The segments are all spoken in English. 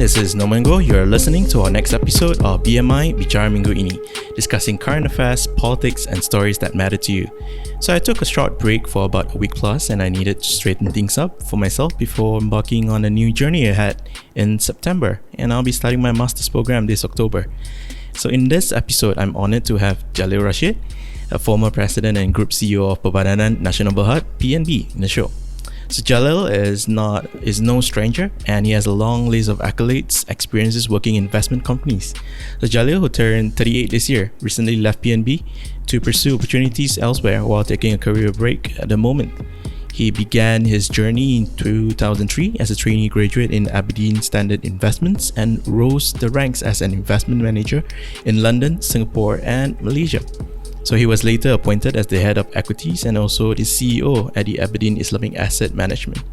this is Nomengo. You're listening to our next episode of BMI Bicara Minggu Ini, discussing current affairs, politics, and stories that matter to you. So I took a short break for about a week plus, and I needed to straighten things up for myself before embarking on a new journey ahead in September, and I'll be starting my master's program this October. So in this episode, I'm honored to have Jalil Rasheed, a former president and group CEO of Perbadanan, Nasional Berhad, PNB, in the show. So Jalil is no stranger, and he has a long list of accolades, experiences working in investment companies. So Jalil, who turned 38 this year, recently left PNB to pursue opportunities elsewhere while taking a career break at the moment. He began his journey in 2003 as a trainee graduate in Aberdeen Standard Investments and rose the ranks as an investment manager in London, Singapore, and Malaysia. So he was later appointed as the head of equities and also the CEO at the Aberdeen Islamic Asset Management.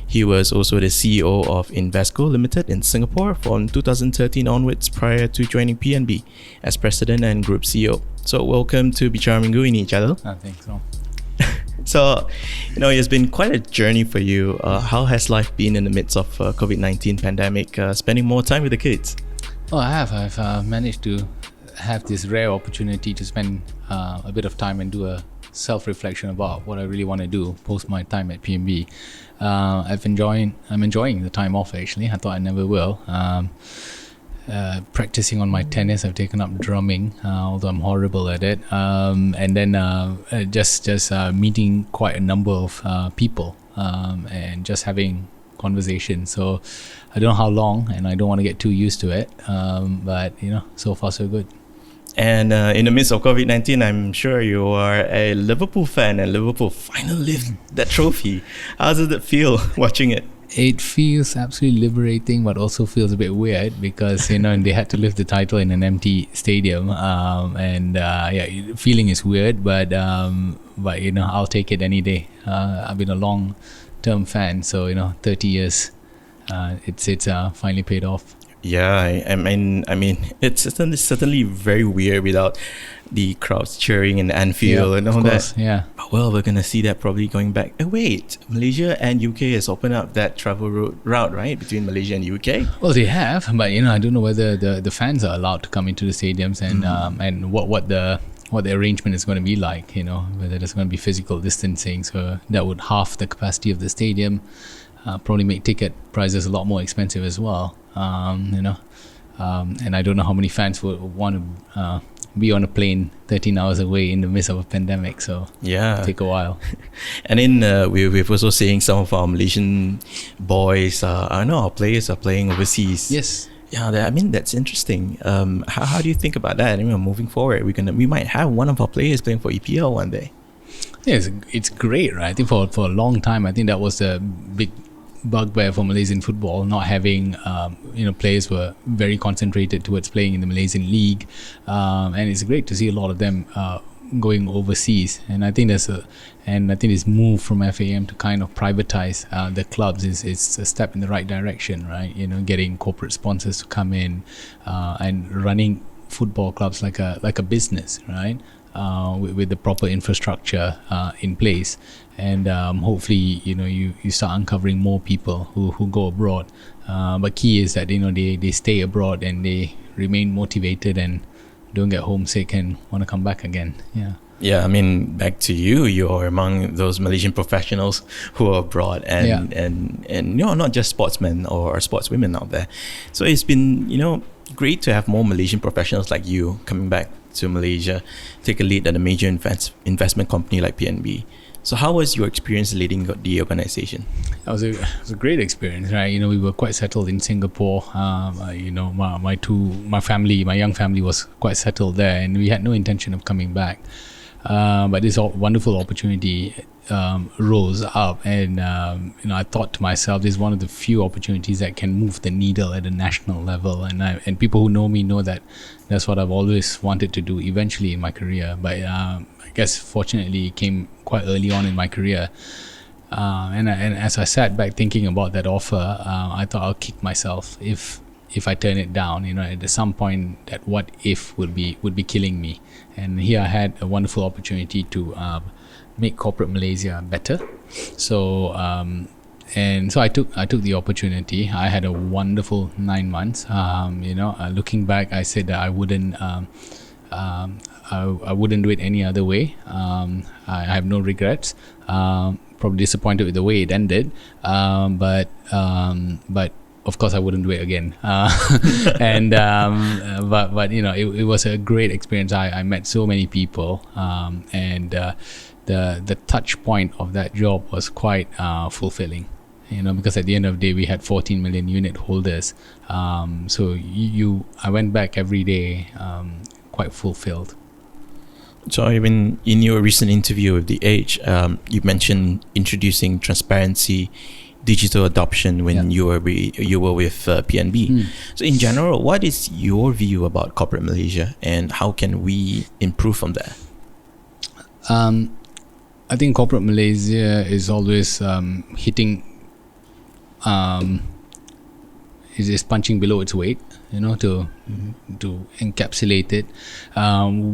He was also the CEO of Invesco Limited in Singapore from 2013 onwards prior to joining PNB as president and group CEO. So welcome to Bicara Minggu Ini, Jalil. Thanks, so. So, it's been quite a journey for you. How has life been in the midst of COVID-19 pandemic, spending more time with the kids? Oh, I have. I've managed to have this rare opportunity to spend a bit of time and do a self-reflection about what I really want to do post my time at PNB. I'm enjoying the time off, actually. I thought I never will. Practicing on my tennis, I've taken up drumming, although I'm horrible at it. And then just meeting quite a number of people and just having conversation. So I don't know how long, and I don't want to get too used to it. But so far so good. And in the midst of COVID-19, I'm sure you are a Liverpool fan, and Liverpool finally lifted that trophy. How does it feel watching it? It feels absolutely liberating, but also feels a bit weird because they had to lift the title in an empty stadium, feeling is weird, but I'll take it any day. I've been a long-term fan, so 30 years, it's finally paid off. Yeah, I mean, it's certainly very weird without the crowds cheering in Anfield and all that. Yeah. Well, we're gonna see that probably going back. Wait, Malaysia and UK has opened up that travel route, right, between Malaysia and UK? Well, they have, but I don't know whether the fans are allowed to come into the stadiums and what the arrangement is going to be like. Whether there's going to be physical distancing, so that would halve the capacity of the stadium. Probably make ticket prices a lot more expensive as well. And I don't know how many fans would want to be on a plane 13 hours away in the midst of a pandemic, so it'll take a while. And then we've also seeing some of our Malaysian boys, our players are playing overseas. Yes. Yeah, that's interesting. How do you think about that? Moving forward, we might have one of our players playing for EPL one day. Yeah, it's great, right? I think for a long time, I think that was a big bugbear for Malaysian football, not having players were very concentrated towards playing in the Malaysian league, and it's great to see a lot of them going overseas. And I think this move from FAM to kind of privatize the clubs is a step in the right direction, right? Getting corporate sponsors to come in and running football clubs like a business, right? With the proper infrastructure in place, and hopefully you start uncovering more people who go abroad, but key is that they stay abroad and they remain motivated and don't get homesick and want to come back again. Back to you're among those Malaysian professionals who are abroad and not just sportsmen or sportswomen out there. So it's been great to have more Malaysian professionals like you coming back to Malaysia, take a lead at a major investment company like PNB. So how was your experience leading the organization? It was a great experience, right? We were quite settled in Singapore. My young family was quite settled there, and we had no intention of coming back. But this wonderful opportunity rose up, and I thought to myself, this is one of the few opportunities that can move the needle at a national level, and people who know me know that that's what I've always wanted to do eventually in my career. But I guess fortunately it came quite early on in my career, and as I sat back thinking about that offer, I thought I'll kick myself if I turn it down. At some point that what if would be killing me, and here I had a wonderful opportunity to make Corporate Malaysia better. So and so I took the opportunity. I had a wonderful 9 months. Looking back, I said that I wouldn't do it any other way. I have no regrets. Probably disappointed with the way it ended, but of course I wouldn't do it again. But it was a great experience. I met so many people, and the touch point of that job was quite fulfilling. Because at the end of the day, we had 14 million unit holders. So I went back every day, quite fulfilled. So even in your recent interview with The Age, you mentioned introducing transparency, digital adoption when you were with PNB. So in general, what is your view about corporate Malaysia, and how can we improve from there? I think corporate Malaysia is always hitting, is punching below its weight, to encapsulate it.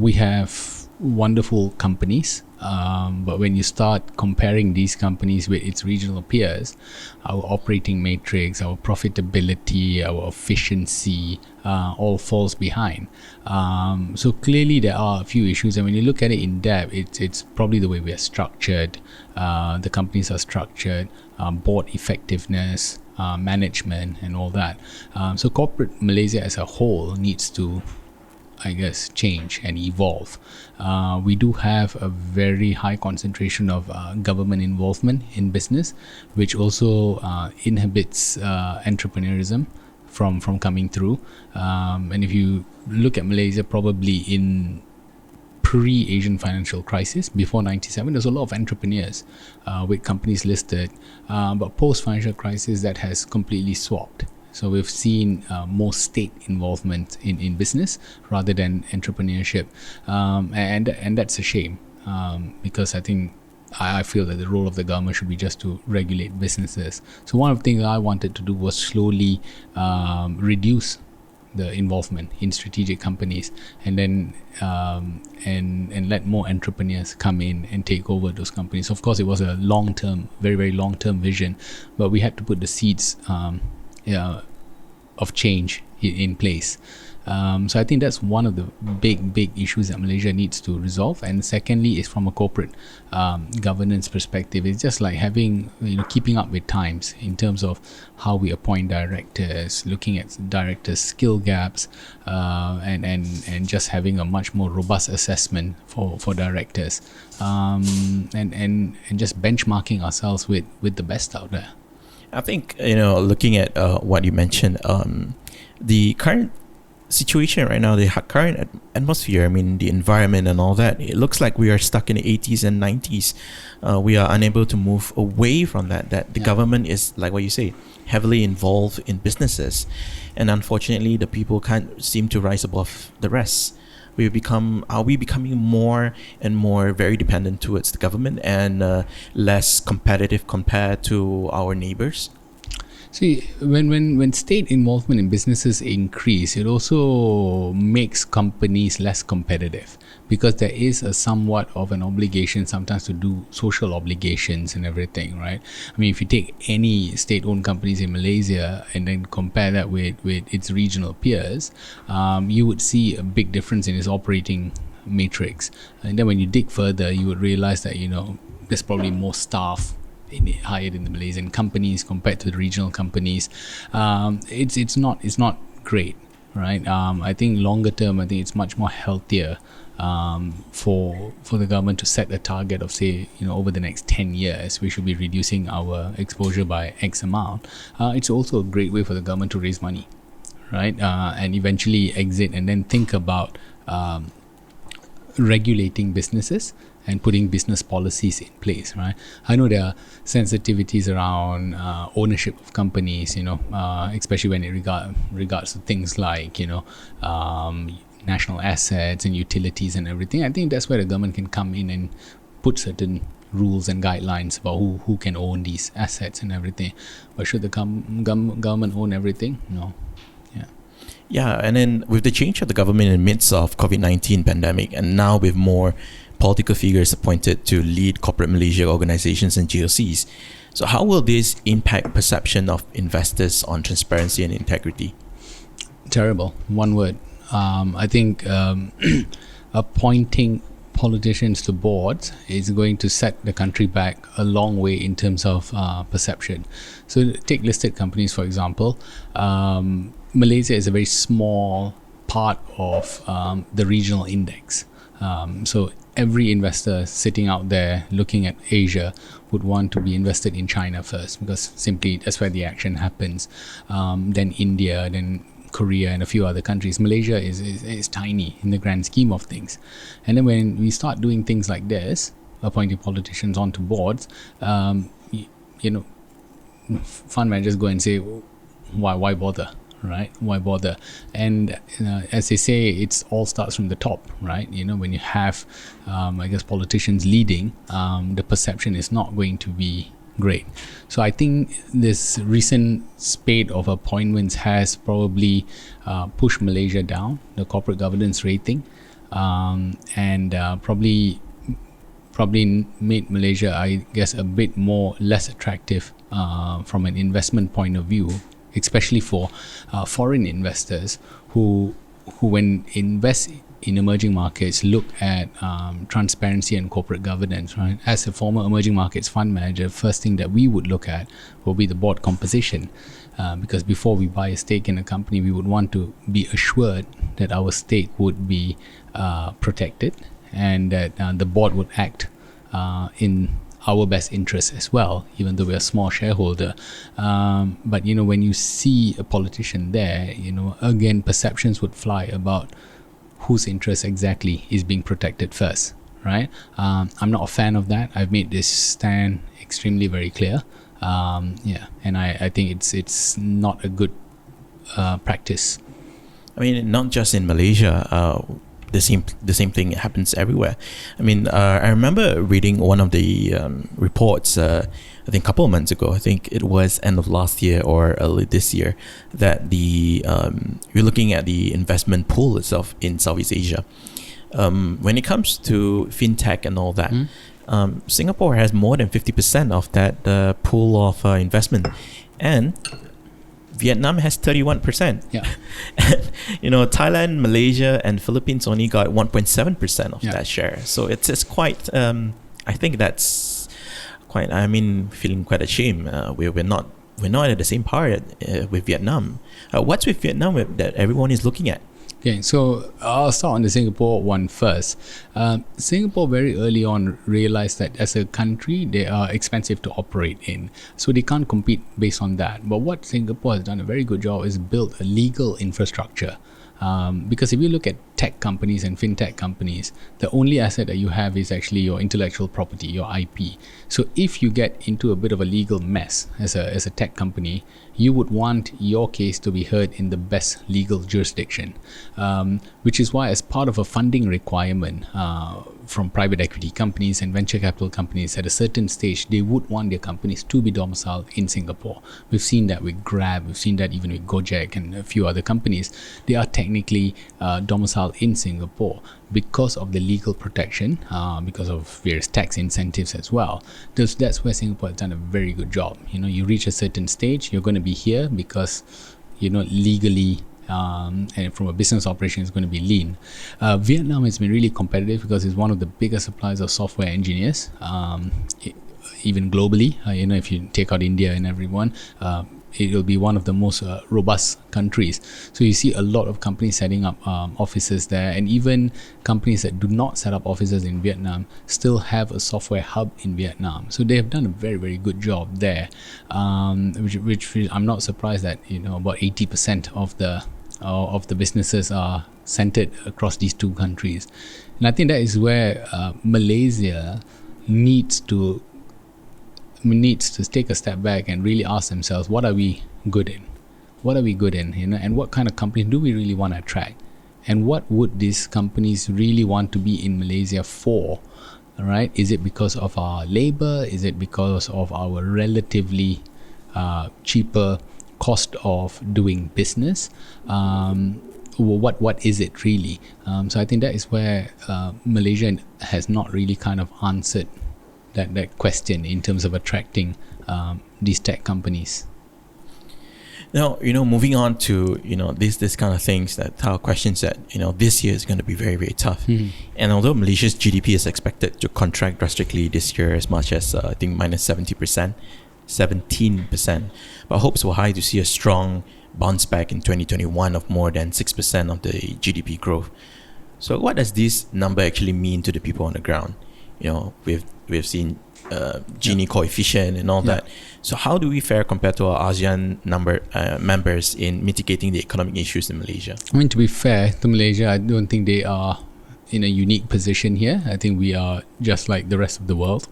We have wonderful companies, but when you start comparing these companies with its regional peers, our operating matrix, our profitability, our efficiency, all falls behind. So clearly there are a few issues, and when you look at it in depth, it's probably the way we are structured, the companies are structured, board effectiveness, management, and all that. So corporate Malaysia as a whole needs to, I guess, change and evolve. We do have a very high concentration of government involvement in business, which also inhibits entrepreneurism from coming through. And if you look at Malaysia, probably in pre-Asian financial crisis, before 97, there's a lot of entrepreneurs with companies listed, but post-financial crisis, that has completely swapped. So we've seen more state involvement in business rather than entrepreneurship, and that's a shame, because I feel that the role of the government should be just to regulate businesses. So one of the things I wanted to do was slowly reduce the involvement in strategic companies, and then and let more entrepreneurs come in and take over those companies. Of course, it was a long-term, very, very long-term vision, but we had to put the seeds of change in place. So I think that's one of the big issues that Malaysia needs to resolve. And secondly, is from a corporate governance perspective, it's just like having, keeping up with times in terms of how we appoint directors, looking at directors' skill gaps, and just having a much more robust assessment for directors, and just benchmarking ourselves with the best out there. I think, looking at what you mentioned, the current situation right now, the current atmosphere, the environment and all that, it looks like we are stuck in the 80s and 90s. We are unable to move away from that the government is, like what you say, heavily involved in businesses, and unfortunately the people can't seem to rise above the rest. Are we becoming more and more very dependent towards the government and less competitive compared to our neighbors? See, when state involvement in businesses increase, it also makes companies less competitive, because there is a somewhat of an obligation sometimes to do social obligations and everything, right? If you take any state-owned companies in Malaysia and then compare that with its regional peers, you would see a big difference in its operating matrix. And then when you dig further, you would realize that, there's probably more staff hired in the Malaysian companies compared to the regional companies. It's not great, right? I think longer term, I think it's much more healthier for the government to set a target of, say, over the next 10 years, we should be reducing our exposure by X amount. It's also a great way for the government to raise money, right? And eventually exit and then think about regulating businesses and putting business policies in place, right? I know there are sensitivities around ownership of companies, especially when it regards to things like, national assets and utilities and everything. I think that's where the government can come in and put certain rules and guidelines about who can own these assets and everything. But should the government own everything? No. Yeah, and then with the change of the government in the midst of COVID-19 pandemic, and now with more political figures appointed to lead corporate Malaysia organizations and GOCs. So how will this impact perception of investors on transparency and integrity? Terrible. One word. I think appointing politicians to boards is going to set the country back a long way in terms of perception. So take listed companies, for example. Malaysia is a very small part of the regional index. So every investor sitting out there looking at Asia would want to be invested in China first, because simply that's where the action happens. Then India, then Korea, and a few other countries. Malaysia is tiny in the grand scheme of things. And then when we start doing things like this, appointing politicians onto boards, fund managers go and say, why bother? Right? Why bother? And as they say, it all starts from the top, right? When you have, politicians leading, the perception is not going to be great. So I think this recent spate of appointments has probably pushed Malaysia down, the corporate governance rating, and probably made Malaysia, I guess, a bit less attractive from an investment point of view, especially for foreign investors who when invest in emerging markets look at transparency and corporate governance, right? As a former emerging markets fund manager, first thing that we would look at will be the board composition, because before we buy a stake in a company, we would want to be assured that our stake would be protected and that the board would act in our best interest as well, even though we're a small shareholder. But when you see a politician there, again, perceptions would fly about whose interest exactly is being protected first, right? I'm not a fan of that. I've made this stand extremely very clear. And I think it's not a good practice. I mean, not just in Malaysia. The same thing happens everywhere. I mean, I remember reading one of the reports, I think a couple of months ago, I think it was end of last year or early this year, that we're looking at the investment pool itself in Southeast Asia. When it comes to fintech and all that, Singapore has more than 50% of that pool of investment, and Vietnam has 31%. Yeah. Thailand, Malaysia, and Philippines only got 1.7% of that share. So it's quite. I think that's quite. I mean, feeling quite ashamed. We're not at the same par with Vietnam. What's with Vietnam that everyone is looking at? Okay, so I'll start on the Singapore one first. Singapore very early on realized that as a country, they are expensive to operate in. So they can't compete based on that. But what Singapore has done a very good job is build a legal infrastructure. Because if you look at tech companies and fintech companies, the only asset that you have is actually your intellectual property, your IP. So if you get into a bit of a legal mess as a tech company, you would want your case to be heard in the best legal jurisdiction, which is why, as part of a funding requirement from private equity companies and venture capital companies, at a certain stage, they would want their companies to be domiciled in Singapore. We've seen that with Grab, we've seen that even with Gojek and a few other companies. They are technically domiciled in Singapore because of the legal protection, because of various tax incentives as well. That's where Singapore has done a very good job. You reach a certain stage, you're going to be here because legally and from a business operation it's going to be lean. Vietnam has been really competitive because it's one of the biggest suppliers of software engineers, even globally. If you take out India and everyone, it will be one of the most robust countries. So you see a lot of companies setting up offices there, and even companies that do not set up offices in Vietnam still have a software hub in Vietnam. So they have done a very, very good job there, which I'm not surprised that about 80% of the businesses are centered across these two countries. And I think that is where Malaysia needs to take a step back and really ask themselves, what are we good in? And what kind of companies do we really want to attract? And what would these companies really want to be in Malaysia for? All right? Is it because of our labor? Is it because of our relatively cheaper cost of doing business? what is it really? So I think that is where Malaysia has not really kind of answered that question in terms of attracting these tech companies. Now, moving on to, this kind of things, that our questions that, this year is going to be very, very tough. And although Malaysia's GDP is expected to contract drastically this year as much as, I think, minus 17%, but hopes were high to see a strong bounce back in 2021 of more than 6% of the GDP growth. So what does this number actually mean to the people on the ground? We've seen Gini coefficient and all that. So how do we fare compared to our ASEAN members in mitigating the economic issues in Malaysia? I mean, to be fair to Malaysia, I don't think they are in a unique position here. I think we are just like the rest of the world.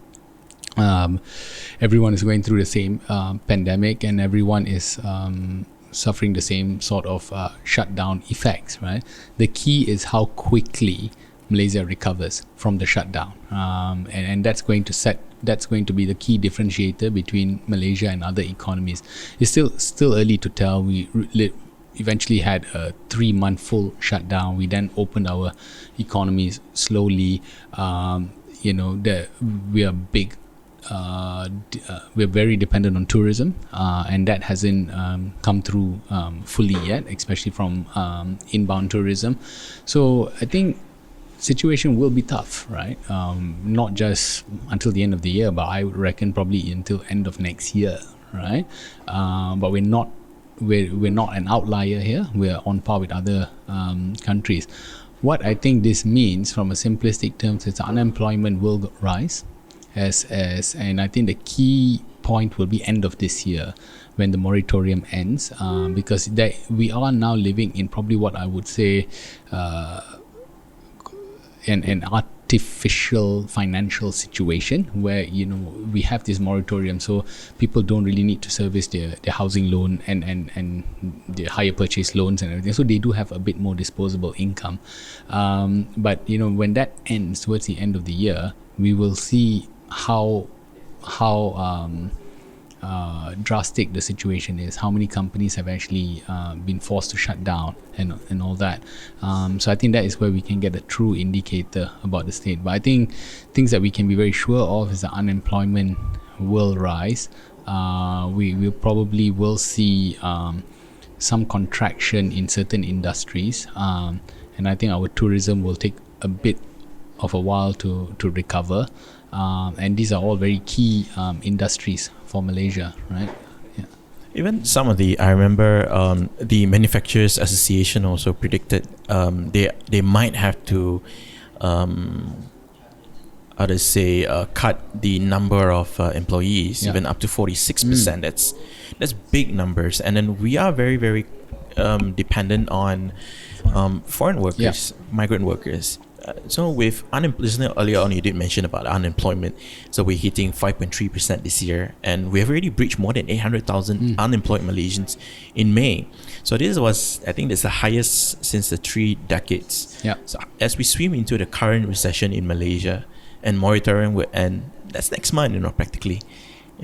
Everyone is going through the same pandemic, and everyone is suffering the same sort of shutdown effects, right? The key is how quickly Malaysia recovers from the shutdown, and that's going to be the key differentiator between Malaysia and other economies. It's still early to tell. We eventually had a 3-month full shutdown. We then opened our economies slowly. We are big. We're very dependent on tourism, and that hasn't come through fully yet, especially from inbound tourism. So I think situation will be tough, right? Not just until the end of the year, but I would reckon probably until end of next year, right? But we're not an outlier here. We're on par with other countries. What I think this means, from a simplistic terms, is unemployment will rise, and I think the key point will be end of this year when the moratorium ends, because we are now living in probably what I would say an artificial financial situation where we have this moratorium, so people don't really need to service their housing loan and their higher purchase loans and everything, so they do have a bit more disposable income, but when that ends towards the end of the year, we will see how drastic the situation is, how many companies have actually been forced to shut down and all that. So I think that is where we can get a true indicator about the state. But I think things that we can be very sure of is that unemployment will rise. We probably will see some contraction in certain industries, and I think our tourism will take a bit of a while to recover. And these are all very key industries for Malaysia, right? Yeah. Even some of I remember the Manufacturers Association also predicted they might have to cut the number of employees even up to 46%. That's big numbers, and then we are very, very dependent on foreign workers, migrant workers. So with unemployment, earlier on you did mention about unemployment. So we're hitting 5.3% this year, and we have already breached more than 800,000 unemployed Malaysians in May. So this was, I think, that's the highest since the 3 decades. Yeah. So as we swim into the current recession in Malaysia, and moratorium will end, that's next month, practically.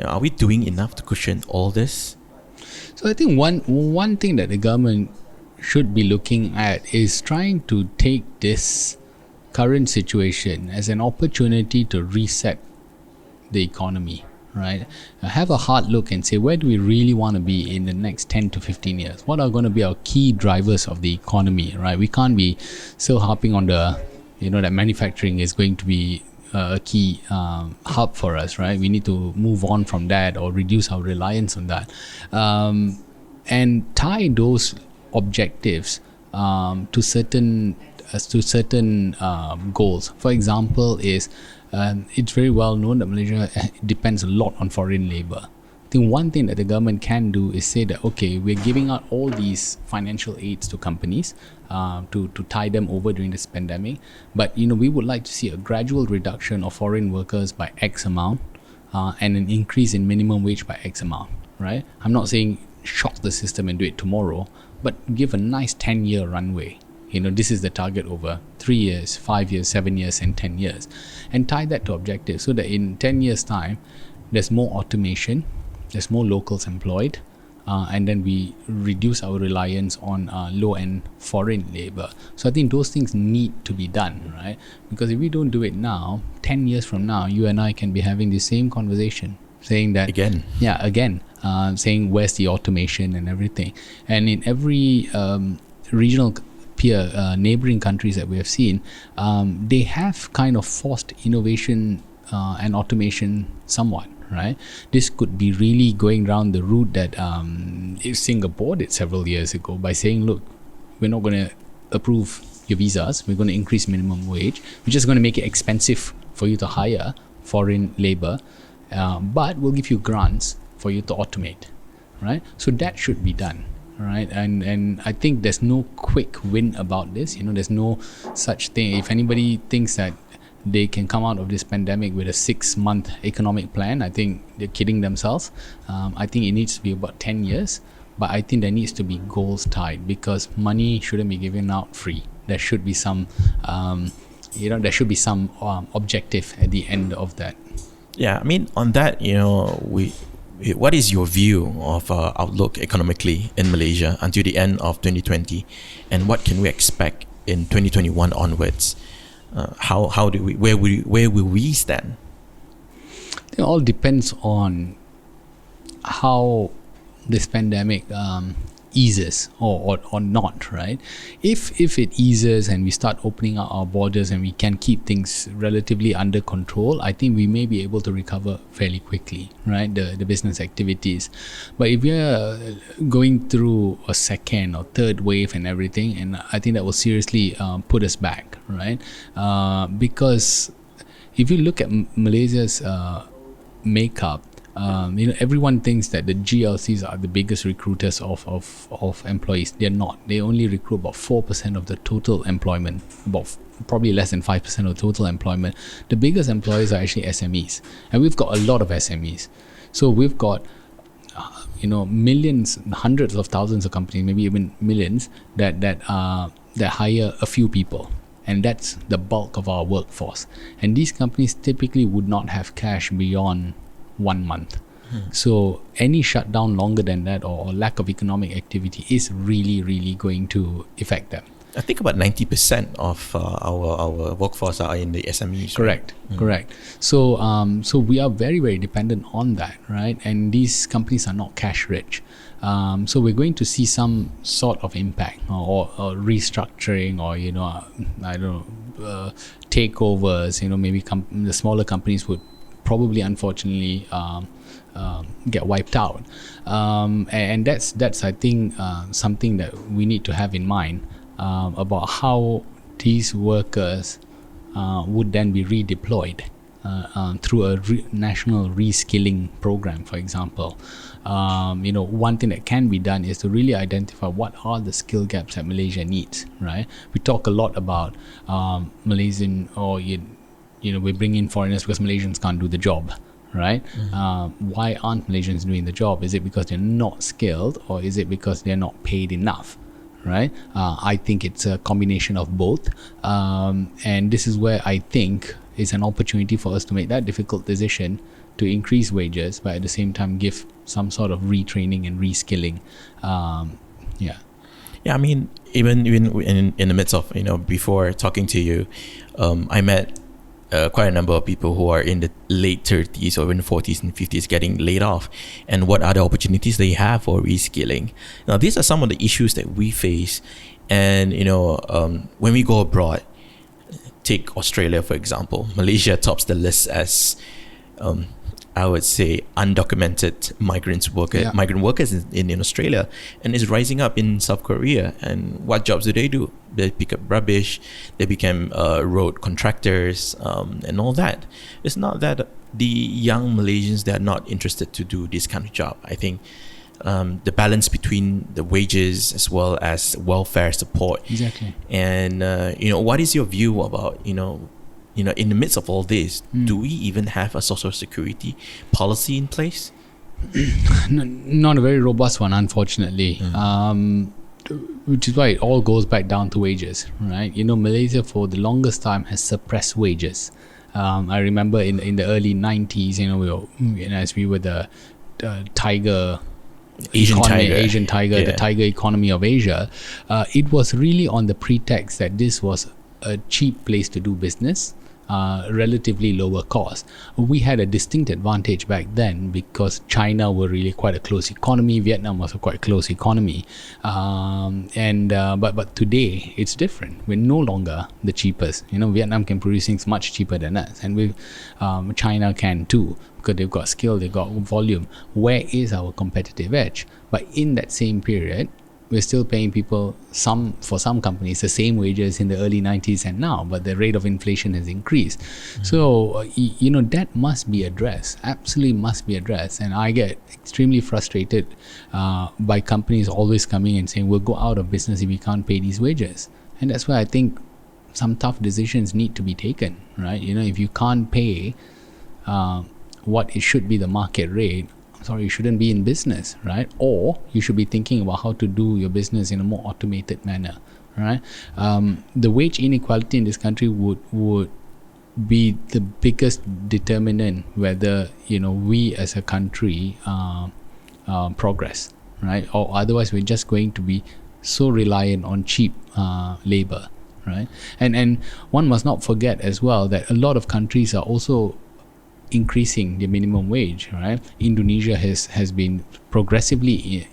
Are we doing enough to cushion all this? So I think one thing that the government should be looking at is trying to take this current situation as an opportunity to reset the economy, right? Have a hard look and say, where do we really want to be in the next 10 to 15 years? What are going to be our key drivers of the economy, right? We can't be still harping on that manufacturing is going to be a key hub for us, right? We need to move on from that or reduce our reliance on that, and tie those objectives to certain goals. For example, it's very well known that Malaysia depends a lot on foreign labor. I think one thing that the government can do is say that, okay, we're giving out all these financial aids to companies to tie them over during this pandemic, but we would like to see a gradual reduction of foreign workers by X amount, and an increase in minimum wage by X amount, right? I'm not saying shock the system and do it tomorrow, but give a nice 10-year runway. This is the target over 3 years, 5 years, 7 years, and 10 years. And tie that to objectives so that in 10 years' time, there's more automation, there's more locals employed, and then we reduce our reliance on low-end foreign labor. So I think those things need to be done, right? Because if we don't do it now, 10 years from now, you and I can be having the same conversation, saying that saying where's the automation and everything. And in every regional peer neighboring countries that we have seen, they have kind of forced innovation and automation somewhat, right? This could be really going down the route that Singapore did several years ago by saying, look, we're not going to approve your visas, we're going to increase minimum wage, we're just going to make it expensive for you to hire foreign labor, but we'll give you grants for you to automate, right? So that should be done, right? And I think there's no quick win about this. There's no such thing. If anybody thinks that they can come out of this pandemic with a 6-month economic plan, I think they're kidding themselves. I think it needs to be about 10 years, but I think there needs to be goals tied, because money shouldn't be given out free. There should be some objective at the end of that. Yeah, I mean, on that, what is your view of outlook economically in Malaysia until the end of 2020, and what can we expect in 2021 onwards? Where will we stand? It all depends on how this pandemic eases or not, right? If it eases and we start opening up our borders and we can keep things relatively under control, I think we may be able to recover fairly quickly, right? The business activities. But if we are going through a second or third wave and everything, and I think that will seriously put us back, right? Because if you look at Malaysia's makeup, everyone thinks that the GLCs are the biggest recruiters of employees. They're not. They only recruit about 4% of the total employment, probably less than 5% of total employment. The biggest employers are actually SMEs, and we've got a lot of SMEs. So we've got millions, hundreds of thousands of companies, maybe even millions that hire a few people. And that's the bulk of our workforce. And these companies typically would not have cash beyond 1 month. So any shutdown longer than that or lack of economic activity is really, really going to affect them. I think about 90% of our workforce are in the SMEs. Correct. So we are very, very dependent on that, right? And these companies are not cash rich. So we're going to see some sort of impact or restructuring or takeovers. Maybe the smaller companies would probably unfortunately get wiped out, and that's I think something that we need to have in mind about how these workers would then be redeployed through a national reskilling program, for example. One thing that can be done is to really identify what are the skill gaps that Malaysia needs, right? We talk a lot about Malaysian we bring in foreigners because Malaysians can't do the job, right? Why aren't Malaysians doing the job? Is it because they're not skilled, or is it because they're not paid enough, right? I think it's a combination of both. And this is where I think is an opportunity for us to make that difficult decision to increase wages, but at the same time give some sort of retraining and reskilling. Yeah, I mean, even in the midst of, before talking to you, I met quite a number of people who are in the late 30s or in the 40s and 50s getting laid off, and what other opportunities they have for reskilling. Now, these are some of the issues that we face, and when we go abroad, take Australia for example. Malaysia tops the list as I would say undocumented migrant workers in Australia, and is rising up in South Korea. And what jobs do? They pick up rubbish, they become road contractors, and all that. It's not that the young Malaysians, they are not interested to do this kind of job. I think the balance between the wages as well as welfare support. Exactly. And what is your view about in the midst of all this, do we even have a social security policy in place? Not a very robust one, unfortunately. Which is why it all goes back down to wages, right? Malaysia for the longest time has suppressed wages. I remember in the early 90s, as we were the tiger Asian tiger, the tiger economy of Asia, it was really on the pretext that this was a cheap place to do business, relatively lower cost. We had a distinct advantage back then because China were really quite a close economy. Vietnam was a quite close economy, but today it's different. We're no longer the cheapest. Vietnam can produce things much cheaper than us, and China can too, because they've got skill, they've got volume. Where is our competitive edge? But in that same period, we're still paying people, for some companies, the same wages in the early 90s and now, but the rate of inflation has increased. So, that must be addressed, absolutely must be addressed. And I get extremely frustrated by companies always coming and saying, we'll go out of business if we can't pay these wages. And that's why I think some tough decisions need to be taken, right? If you can't pay what it should be the market rate, you shouldn't be in business, right? Or you should be thinking about how to do your business in a more automated manner, right? The wage inequality in this country would be the biggest determinant whether we as a country progress, right? Or otherwise we're just going to be so reliant on cheap labor, right? And one must not forget as well that a lot of countries are also increasing the minimum wage, right? Indonesia has been progressively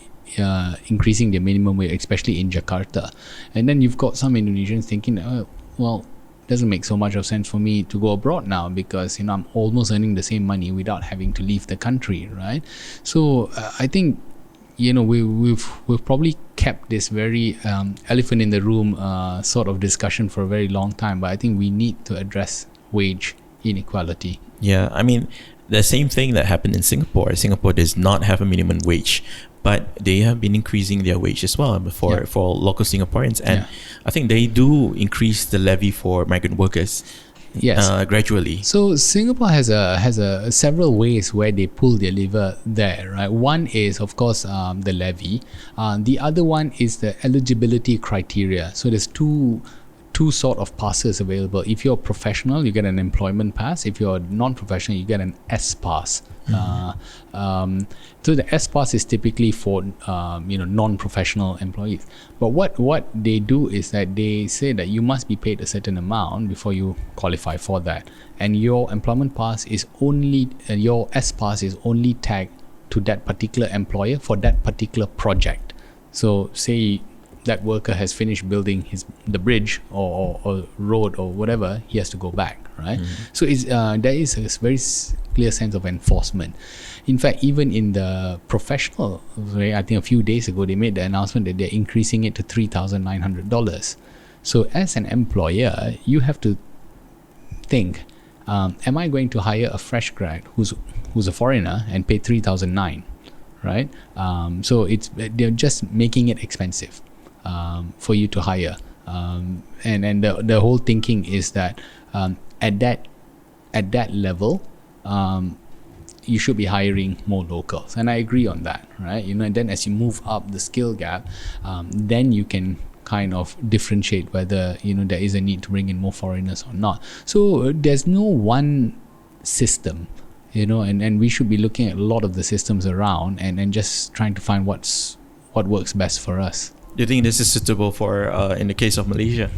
increasing the minimum wage, especially in Jakarta. And then you've got some Indonesians thinking, it doesn't make so much of sense for me to go abroad now because I'm almost earning the same money without having to leave the country, right? So I think we've probably kept this very elephant in the room sort of discussion for a very long time, but I think we need to address wage inequality. Yeah, I mean, the same thing that happened in Singapore. Singapore does not have a minimum wage, but they have been increasing their wage as well for local Singaporeans. And I think they do increase the levy for migrant workers. Yes, gradually. So Singapore has several ways where they pull their lever there, right? One is, of course, the levy. The other one is the eligibility criteria. So there's two sort of passes available. If you're a professional, you get an employment pass. If you're non-professional, you get an S pass. So the S pass is typically for non-professional employees. But what they do is that they say that you must be paid a certain amount before you qualify for that, and your employment pass is only your S pass is only tagged to that particular employer for that particular project. So say that worker has finished building the bridge or road or whatever, he has to go back, right? So there is a very clear sense of enforcement. In fact, even in the professional, I think a few days ago they made the announcement that they're increasing it to $3,900. So as an employer, you have to think, am I going to hire a fresh grad who's a foreigner and pay $3,900, right? So they're just making it expensive for you to hire, and the whole thinking is that at that level you should be hiring more locals, and I agree on that, right? And then as you move up the skill gap, then you can kind of differentiate whether there is a need to bring in more foreigners or not. So there's no one system, and we should be looking at a lot of the systems around and just trying to find what works best for us. Do you think this is suitable for in the case of Malaysia?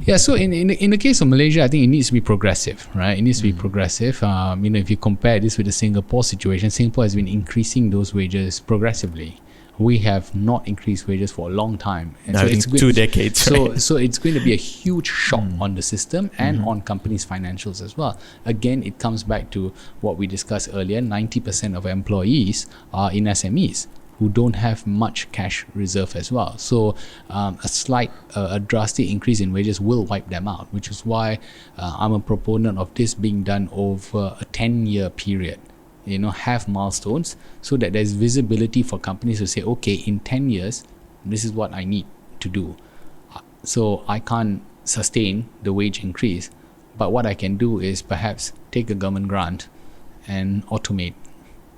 Yeah, so in the case of Malaysia, I think it needs to be progressive, right? It needs to be progressive. If you compare this with the Singapore situation, Singapore has been increasing those wages progressively. We have not increased wages for a long time. And so it's 2 decades. So it's going to be a huge shock on the system and on companies' financials as well. Again, it comes back to what we discussed earlier. 90% of employees are in SMEs who don't have much cash reserve as well. So a drastic increase in wages will wipe them out, which is why I'm a proponent of this being done over a 10-year period. Have milestones so that there's visibility for companies to say, okay, in 10 years, this is what I need to do. So I can't sustain the wage increase, but what I can do is perhaps take a government grant and automate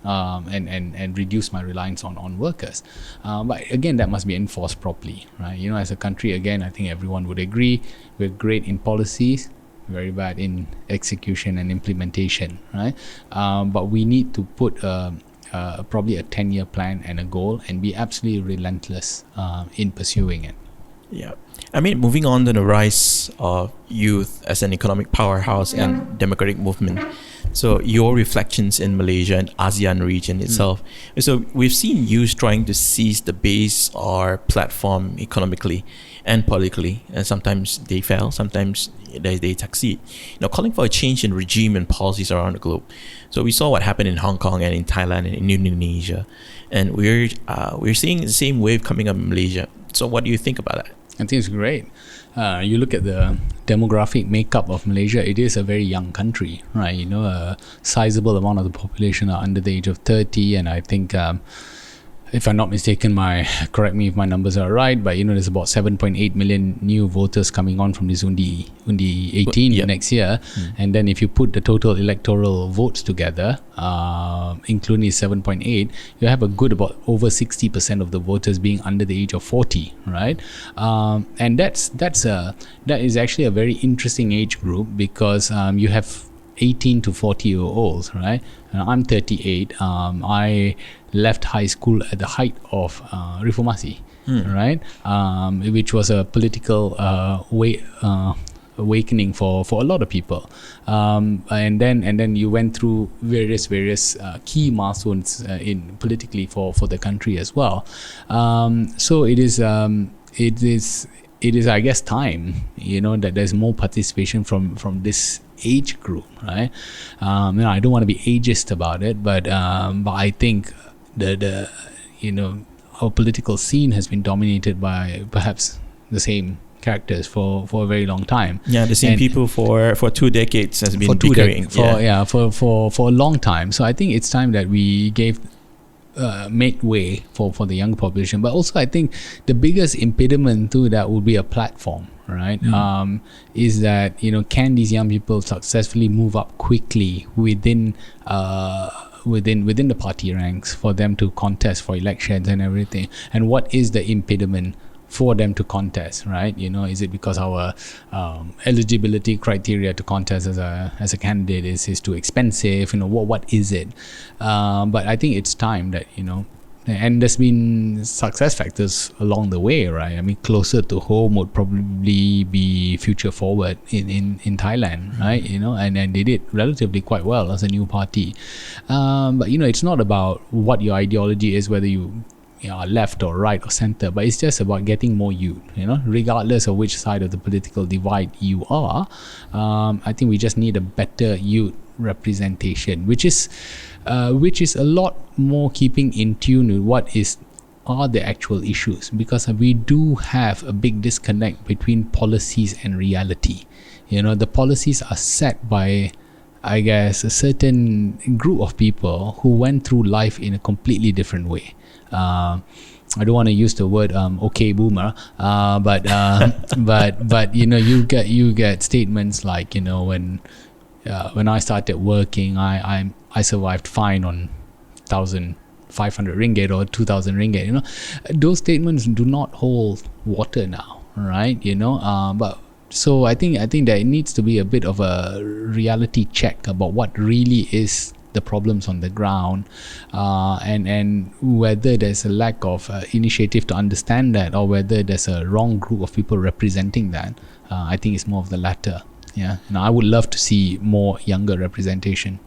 and reduce my reliance on workers. But again, that must be enforced properly, right? As a country, again, I think everyone would agree, we're great in policies, very bad in execution and implementation, right? But we need to put a probably a 10-year plan and a goal, and be absolutely relentless in pursuing it. Yeah. I mean, moving on to the rise of youth as an economic powerhouse and democratic movement. So your reflections in Malaysia and ASEAN region itself. So we've seen youth trying to seize the base or platform economically and politically, and sometimes they fail, sometimes they succeed. Calling for a change in regime and policies around the globe. So we saw what happened in Hong Kong and in Thailand and in Indonesia, and we're seeing the same wave coming up in Malaysia. So what do you think about that? I think it's great. You look at the demographic makeup of Malaysia, it is a very young country, right? A sizable amount of the population are under the age of 30, and I think, if I'm not mistaken, correct me if my numbers are right, but there's about 7.8 million new voters coming on from this Undi 18 next year, and then if you put the total electoral votes together, including 7.8, you have a good about over 60% of the voters being under the age of 40, right? And that is actually a very interesting age group, because you have 18 to 40-year-olds, right? And I'm 38. I left high school at the height of Reformasi, right? Which was a political awakening for a lot of people. And then you went through various key milestones in politically for the country as well. So it is I guess time, that there's more participation from this age group, right? I don't want to be ageist about it, but I think the our political scene has been dominated by perhaps the same characters for a very long time. Yeah, the same people for 2 decades has been bickering. For a long time. So I think it's time that we made way for the younger population. But also I think the biggest impediment to that would be a platform, right? Is that can these young people successfully move up quickly within the party ranks for them to contest for elections and everything? And what is the impediment for them to contest, right? Is it because our eligibility criteria to contest as a candidate is too expensive? What is it? But I think it's time that and there's been success factors along the way, right? I mean, closer to home would probably be Future Forward in Thailand, right? And they did relatively quite well as a new party. But it's not about what your ideology is, whether you are left or right or center, but it's just about getting more youth, regardless of which side of the political divide you are. I think we just need a better youth representation, which is a lot more keeping in tune with what are the actual issues, because we do have a big disconnect between policies and reality. The policies are set by, I guess, a certain group of people who went through life in a completely different way. I don't want to use the word okay boomer, but you get statements like when I started working, I survived fine on 1,500 ringgit or 2,000 ringgit. Those statements do not hold water now, right? But so I think that it needs to be a bit of a reality check about what really is the problems on the ground, and whether there's a lack of initiative to understand that, or whether there's a wrong group of people representing that. I think it's more of the latter. Yeah, I would love to see more younger representation.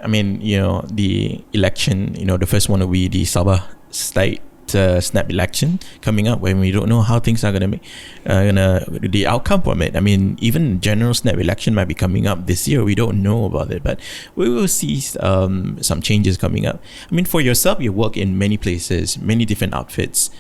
I mean, the election, the first one will be the Sabah state snap election coming up, when we don't know how things are gonna the outcome from it. I mean, even general snap election might be coming up this year. We don't know about it, but we will see some changes coming up. I mean, for yourself, you work in many places, many different outfits.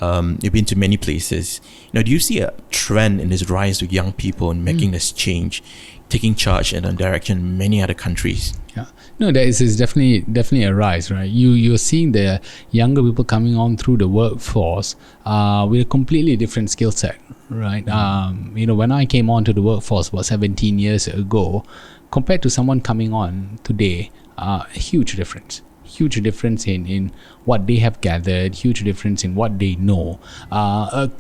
You've been to many places. Do you see a trend in this rise of young people in making this change, taking charge in a direction in many other countries? Yeah, no, there is definitely a rise, right? You're seeing the younger people coming on through the workforce with a completely different skill set, right? When I came on to the workforce about 17 years ago, compared to someone coming on today, huge difference in what they have gathered, huge difference in what they know.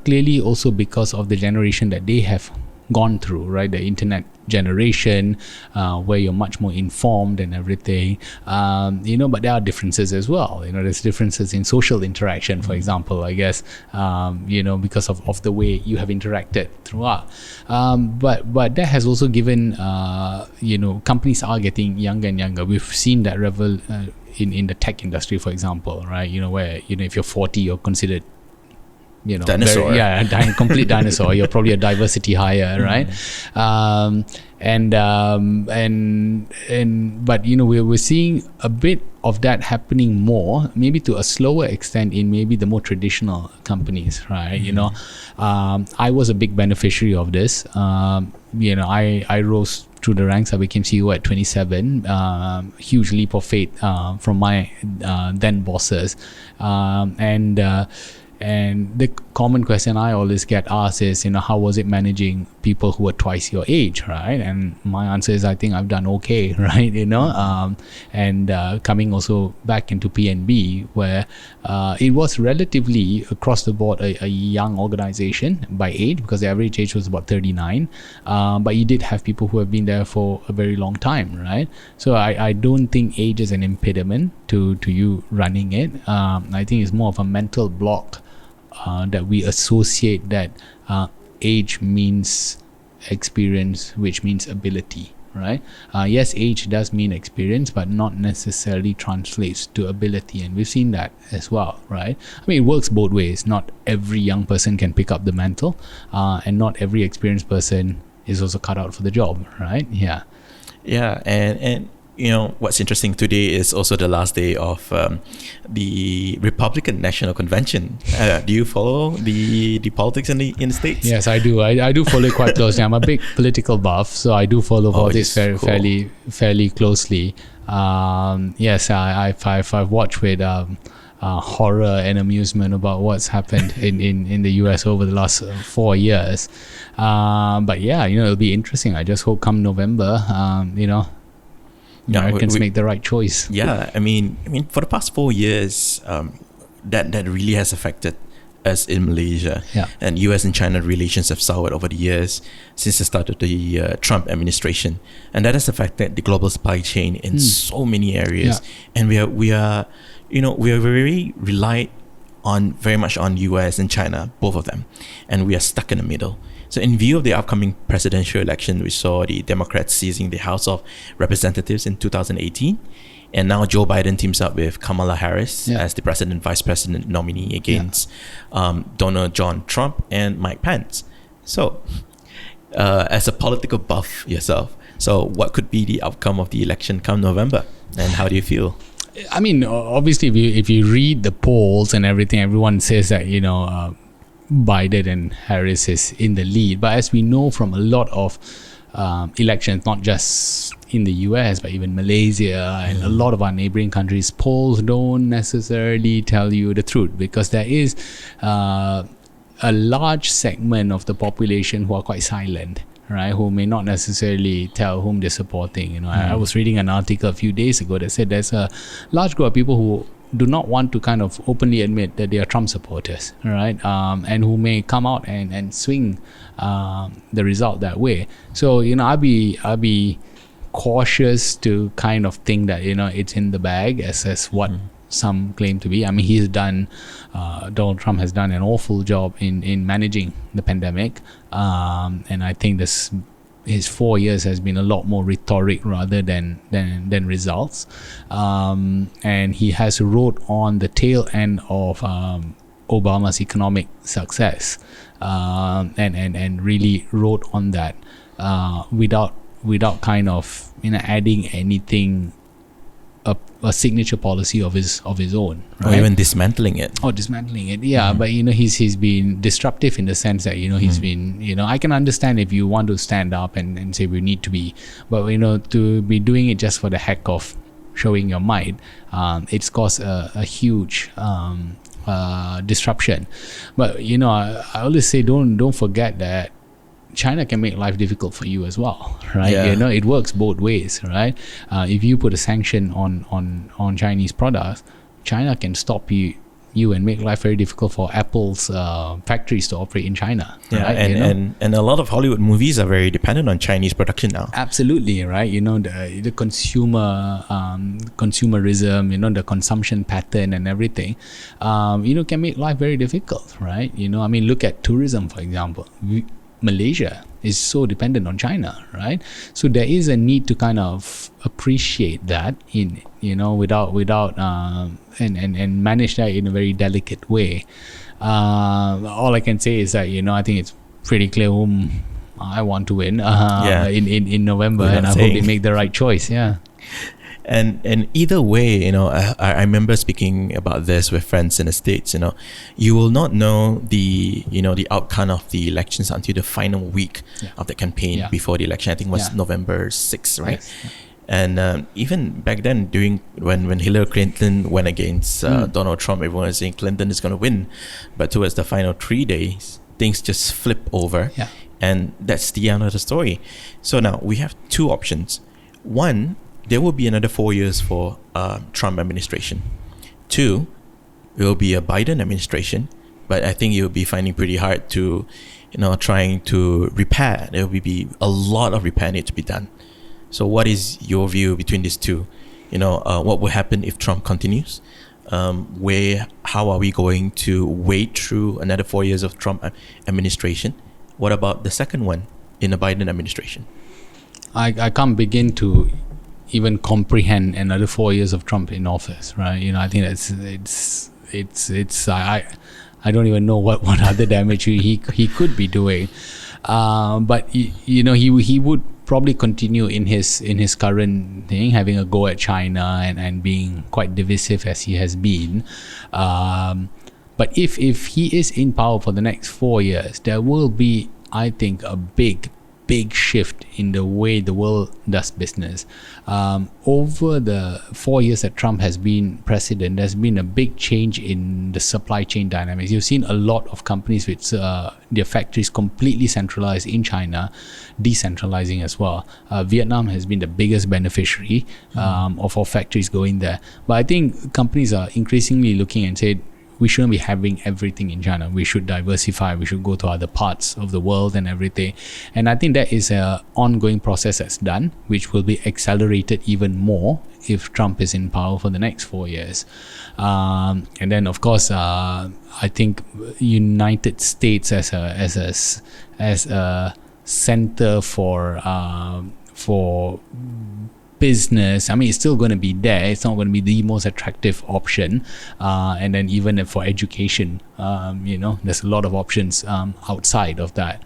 Clearly also because of the generation that they have gone through, right? The internet generation, where you're much more informed and everything. But there are differences as well. There's differences in social interaction, for example, I guess, because of the way you have interacted throughout. But that has also given, companies are getting younger and younger. We've seen that in the tech industry, for example, right? Where, if you're 40, you're considered dinosaur. Complete dinosaur. You're probably a diversity hire, right? But we're seeing a bit of that happening more, maybe to a slower extent in maybe the more traditional companies, right? I was a big beneficiary of this. I rose through the ranks. I became CEO at 27. Huge leap of faith from my then bosses, and the common question I always get asked is, how was it managing people who were twice your age, right? And my answer is, I think I've done okay, right? Coming also back into PNB, where it was relatively across the board a young organization by age, because the average age was about 39. But you did have people who have been there for a very long time, right? So I don't think age is an impediment to you running it. I think it's more of a mental block that we associate that age means experience, which means ability, right? Yes, age does mean experience, but not necessarily translates to ability, and we've seen that as well, right? I mean, it works both ways. Not every young person can pick up the mantle, and not every experienced person is also cut out for the job, right? Yeah, and what's interesting, today is also the last day of the Republican National Convention. Do you follow the politics in the States? Yes, I do. I do follow it quite closely. I'm a big political buff, so I do follow politics fairly closely. Yes, I've watched with horror and amusement about what's happened in the US over the last 4 years. But yeah, it'll be interesting. I just hope come November, Americans make the right choice. Yeah, I mean, for the past 4 years, that really has affected us in Malaysia. Yeah. And US and China relations have soured over the years since the start of the Trump administration, and that has affected the global supply chain in so many areas. Yeah. And we are very relied on very much on US and China, both of them, and we are stuck in the middle. So in view of the upcoming presidential election, we saw the Democrats seizing the House of Representatives in 2018. And now Joe Biden teams up with Kamala Harris as the president-vice president nominee against Donald John Trump and Mike Pence. So as a political buff yourself, so what could be the outcome of the election come November? And how do you feel? I mean, obviously, if you read the polls and everything, everyone says that, Biden and Harris is in the lead. But as we know from a lot of elections, not just in the US, but even Malaysia and a lot of our neighboring countries, polls don't necessarily tell you the truth, because there is a large segment of the population who are quite silent, right, who may not necessarily tell whom they're supporting. I was reading an article a few days ago that said there's a large group of people who do not want to kind of openly admit that they are Trump supporters, right? And who may come out and swing the result that way. So I'll be cautious to kind of think that it's in the bag as what some claim to be. I mean, Donald Trump has done an awful job in managing the pandemic, and I think his 4 years has been a lot more rhetoric rather than results, and he has rode on the tail end of Obama's economic success, and really rode on that without kind of adding anything, a signature policy of his own, right? Or even dismantling it. But he's been disruptive in the sense that he's been I can understand if you want to stand up and say we need to be, but to be doing it just for the heck of showing your might, it's caused a huge disruption. But I always say don't forget that China can make life difficult for you as well, right? It works both ways, right? If you put a sanction on Chinese products, China can stop you you and make life very difficult for Apple's factories to operate in China. Yeah, right? and a lot of Hollywood movies are very dependent on Chinese production now. Absolutely, right? The consumerism, the consumption pattern and everything, can make life very difficult, right? Look at tourism, for example. Malaysia is so dependent on China, right? So there is a need to kind of appreciate that without and manage that in a very delicate way. All I can say is that I think it's pretty clear whom I want to win in November, and I hope they make the right choice. Yeah. And either way, I remember speaking about this with friends in the States. You will not know the outcome of the elections until the final week of the campaign before the election. I think it was November 6th, right? Yes. And even back then, when Hillary Clinton went against Donald Trump, everyone was saying Clinton is going to win. But towards the final 3 days, things just flip over. Yeah. And that's the end of the story. So now we have two options. One, there will be another 4 years for Trump administration. Two, it will be a Biden administration, but I think you'll be finding pretty hard to, trying to repair. There will be a lot of repair need to be done. So what is your view between these two? What will happen if Trump continues? How are we going to wait through another 4 years of Trump administration? What about the second one in the Biden administration? I can't begin to even comprehend another 4 years of Trump in office, right? I think I don't even know what other damage he could be doing, but he would probably continue in his current thing, having a go at China and being quite divisive as he has been. But if he is in power for the next 4 years, there will be, I think, a big shift in the way the world does business. Over the 4 years that Trump has been president, there's been a big change in the supply chain dynamics. You've seen a lot of companies with their factories completely centralized in China, decentralizing as well. Vietnam has been the biggest beneficiary of our factories going there. But I think companies are increasingly looking and say, we shouldn't be having everything in China. We should diversify. We should go to other parts of the world and everything. And I think that is an ongoing process that's done, which will be accelerated even more if Trump is in power for the next 4 years. And then, of course, I think United States as a center for business, it's still going to be there. It's not going to be the most attractive option. And then even for education, there's a lot of options outside of that.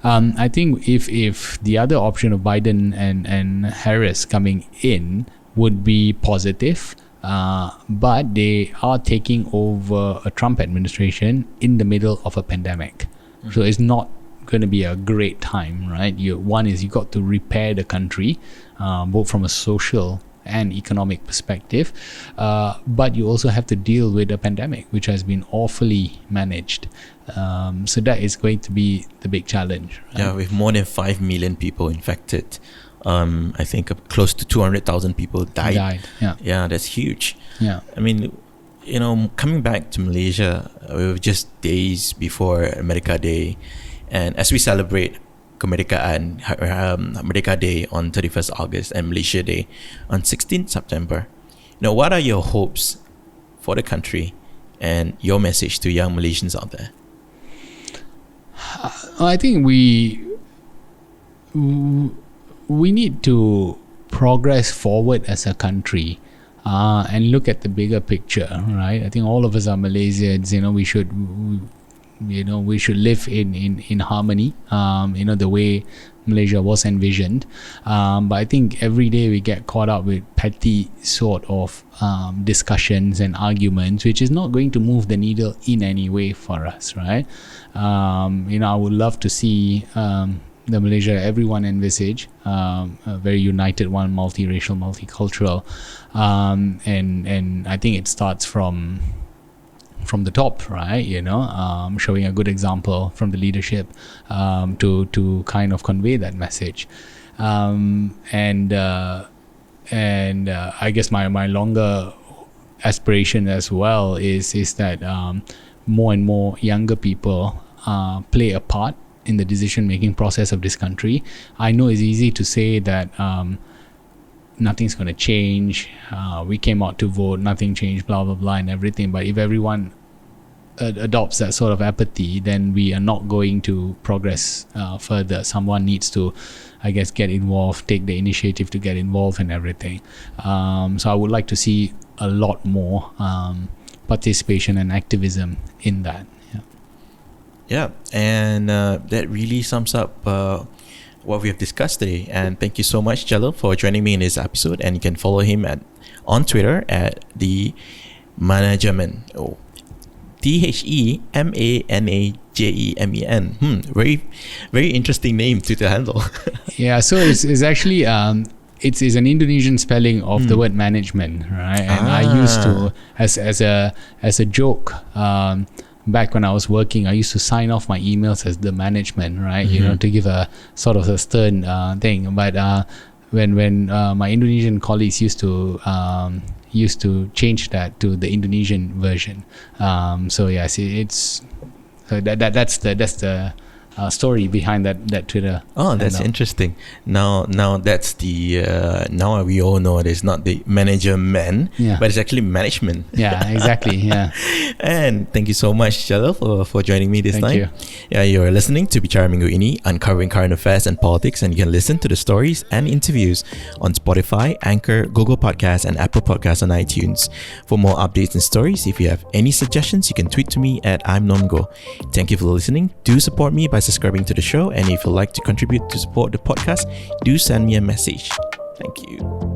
I think if the other option of Biden and Harris coming in would be positive, but they are taking over a Trump administration in the middle of a pandemic. So it's not going to be a great time, right? One is you got to repair the country, both from a social and economic perspective, but you also have to deal with a pandemic, which has been awfully managed. So that is going to be the big challenge. Right? Yeah, with more than 5 million people infected, I think close to 200,000 people died. Yeah, that's huge. Yeah, coming back to Malaysia, we were just days before Merdeka Day. And as we celebrate Kemerdekaan, Merdeka Day on 31st August and Malaysia Day on 16th September, what are your hopes for the country and your message to young Malaysians out there? I think we need to progress forward as a country and look at the bigger picture, right? I think all of us are Malaysians. We should live in harmony, the way Malaysia was envisioned. But I think every day we get caught up with petty sort of discussions and arguments, which is not going to move the needle in any way for us, right? I would love to see the Malaysia everyone envisage, a very united one, multiracial, multicultural, and I think it starts from the top, right? Showing a good example from the leadership to kind of convey that message. And I guess my longer aspiration as well is that more and more younger people play a part in the decision-making process of this country. I know it's easy to say that nothing's going to change. We came out to vote, nothing changed, blah, blah, blah, and everything. But if everyone adopts that sort of apathy, then we are not going to progress further. Someone needs to, I guess, get involved, take the initiative to get involved and everything. So I would like to see a lot more participation and activism in that. Yeah, and that really sums up what we have discussed today. And thank you so much, Jalil, for joining me in this episode. And you can follow him on Twitter at the Manajemen. Oh, THEMANAJEMEN. Very, very interesting name, Twitter handle. Yeah, so it's actually it's an Indonesian spelling of the word management, right? And I used to as a joke. Back when I was working, I used to sign off my emails as the management, right? You know, to give a sort of a stern thing. But when my Indonesian colleagues used to change that to the Indonesian version. So yeah, see, that's the story behind that Twitter. Oh, that's interesting. Now that's the now we all know it is not the management, but it's actually management. Yeah, exactly. Yeah. And thank you so much, Jalil, for joining me this time. You. Yeah, you're listening to Bicara Minggu Ini, uncovering current affairs and politics, and you can listen to the stories and interviews on Spotify, Anchor, Google Podcasts, and Apple Podcasts on iTunes. For more updates and stories, if you have any suggestions, you can tweet to me at imnongo. Thank you for listening. Do support me by subscribing to the show, and if you'd like to contribute to support the podcast, do send me a message. Thank you.